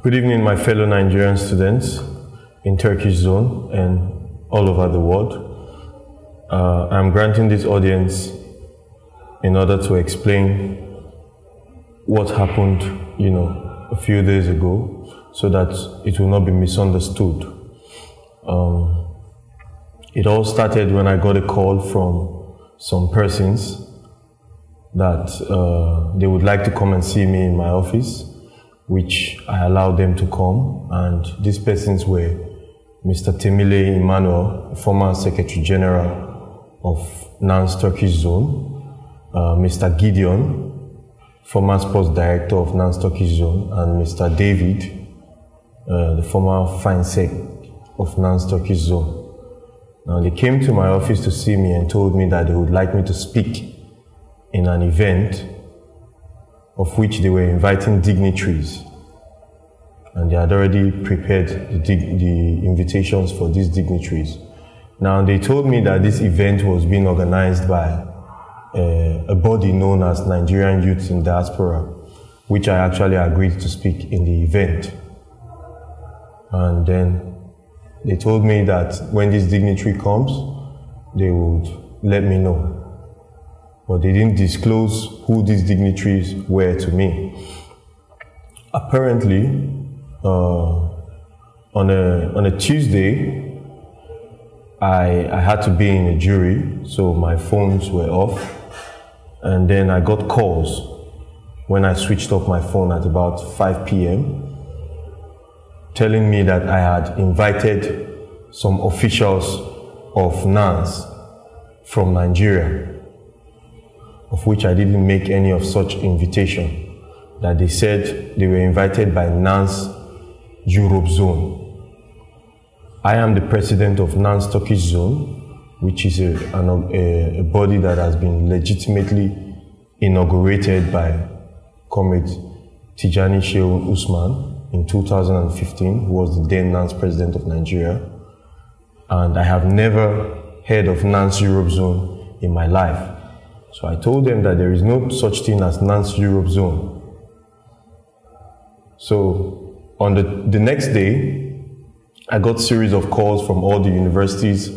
Good evening, my fellow Nigerian students in Turkish zone and all over the world. I'm granting this audience in order to explain what happened, a few days ago, so that it will not be misunderstood. It all started when I got a call from some persons that they would like to come and see me in my office, which I allowed them to come. And these persons were Mr. Temile Emmanuel, former Secretary General of NANS Turkish Zone, Mr. Gideon, former Sports Director of NANS Turkish Zone, and Mr. David, the former Fine Sec of NANS Turkish Zone. Now, they came to my office to see me and told me that they would like me to speak in an event of which they were inviting dignitaries. And they had already prepared the invitations for these dignitaries. Now, they told me that this event was being organized by a body known as Nigerian Youth in Diaspora, which I actually agreed to speak in the event. And then they told me that when this dignitary comes, they would let me know. But they didn't disclose who these dignitaries were to me. Apparently, on a Tuesday, I had to be in a jury, so my phones were off. And then I got calls when I switched off my phone at about 5 p.m. telling me that I had invited some officials of NANS from Nigeria, of which I didn't make any of such invitation, that they said they were invited by NANS Europe Zone. I am the president of NANS Turkish Zone, which is a body that has been legitimately inaugurated by Comrade Tijani Shehu Usman in 2015, who was the then NANS president of Nigeria. And I have never heard of NANS Europe Zone in my life. So I told them that there is no such thing as NANS Europe Zone. So on the next day, I got a series of calls from all the universities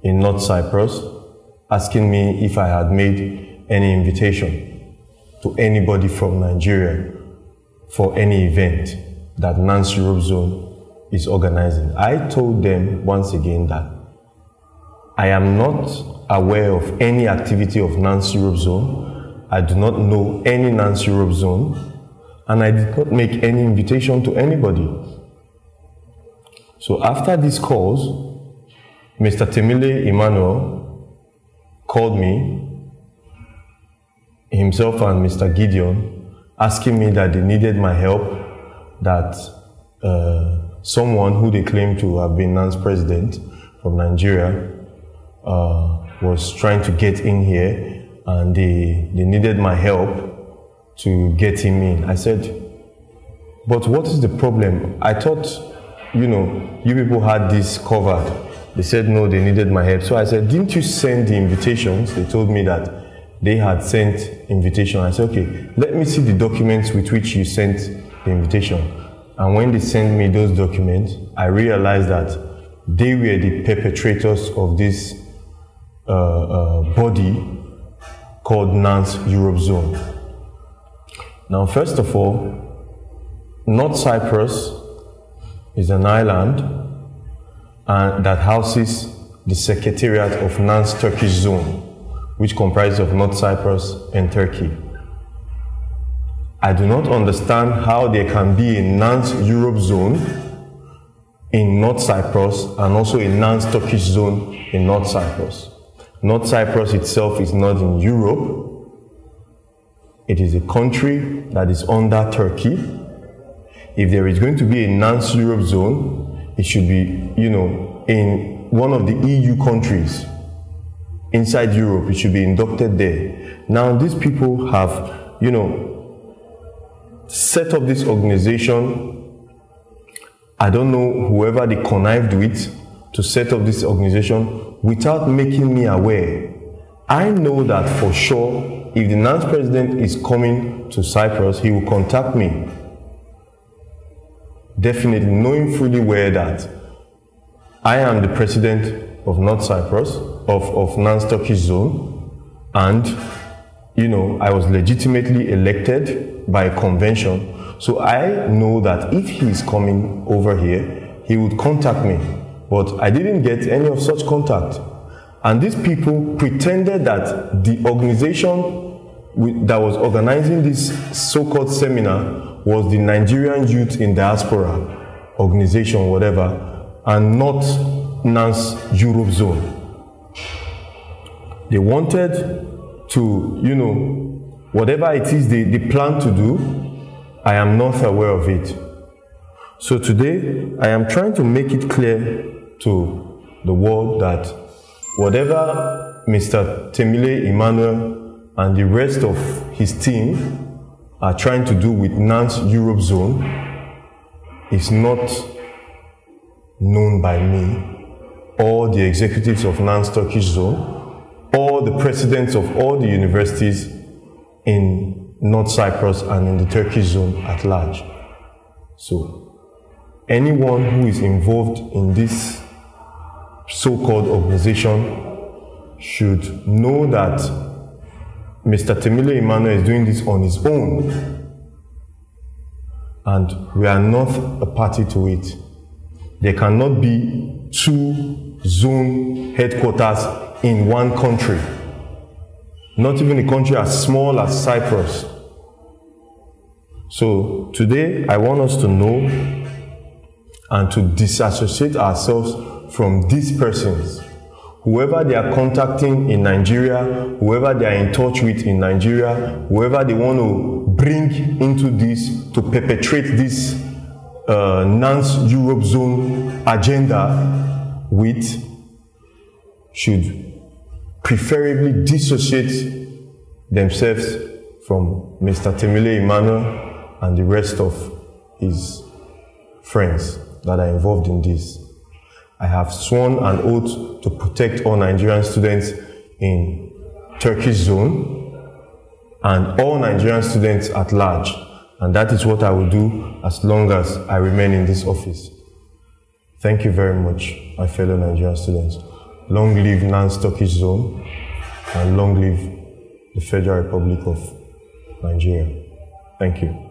in North Cyprus asking me if I had made any invitation to anybody from Nigeria for any event that NANS Europe Zone is organizing. I told them once again that I am not aware of any activity of NANS Europe Zone. I do not know any NANS Europe Zone, and I did not make any invitation to anybody. So after these calls, Mr. Temile Emmanuel called me, himself and Mr. Gideon, asking me that they needed my help, that someone who they claimed to have been NANS president from Nigeria was trying to get in here, and they needed my help to get him in. I said, but what is the problem? I thought, you people had this covered. They said, no, they needed my help. So I said, didn't you send the invitations? They told me that they had sent invitation. I said, okay, let me see the documents with which you sent the invitation. And when they sent me those documents, I realized that they were the perpetrators of this body called NANS Europe Zone. Now, first of all, North Cyprus is an island that houses the secretariat of NANS Turkish Zone, which comprises of North Cyprus and Turkey. I do not understand how there can be a NANS Europe Zone in North Cyprus and also a NANS Turkish Zone in North Cyprus. North Cyprus itself is not in Europe. It is a country that is under Turkey. If there is going to be a NANS Europe Zone, it should be, in one of the EU countries inside Europe. It should be inducted there. Now, these people have, set up this organization. I don't know whoever they connived with to set up this organization without making me aware. I know that for sure, if the NANS president is coming to Cyprus, he will contact me. definitely knowing fully well that I am the president of North Cyprus, of NANS Turkish zone, and I was legitimately elected by a convention. So I know that if he is coming over here, he would contact me. But I didn't get any of such contact. And these people pretended that the organization that was organizing this so-called seminar was the Nigerian Youth in Diaspora organization, whatever, and not NANS Europe Zone. They wanted to, whatever it is they plan to do, I am not aware of it. So today, I am trying to make it clear to the world that whatever Mr. Temile Emmanuel and the rest of his team are trying to do with NANS Europe Zone is not known by me, or the executives of NANS Turkish Zone, or the presidents of all the universities in North Cyprus and in the Turkish zone at large. So anyone who is involved in this so-called organization should know that Mr. Temile Emmanuel is doing this on his own, and we are not a party to it. There cannot be two zone headquarters in one country. Not even a country as small as Cyprus. So today, I want us to know and to disassociate ourselves from these persons. Whoever they are contacting in Nigeria, whoever they are in touch with in Nigeria, whoever they want to bring into this to perpetrate this NANS Europe Zone agenda with, should preferably dissociate themselves from Mr. Temile Emmanuel and the rest of his friends that are involved in this. I have sworn an oath to protect all Nigerian students in Turkish zone and all Nigerian students at large, and that is what I will do as long as I remain in this office. Thank you very much, my fellow Nigerian students. Long live NANS Turkish Zone, and long live the Federal Republic of Nigeria. Thank you.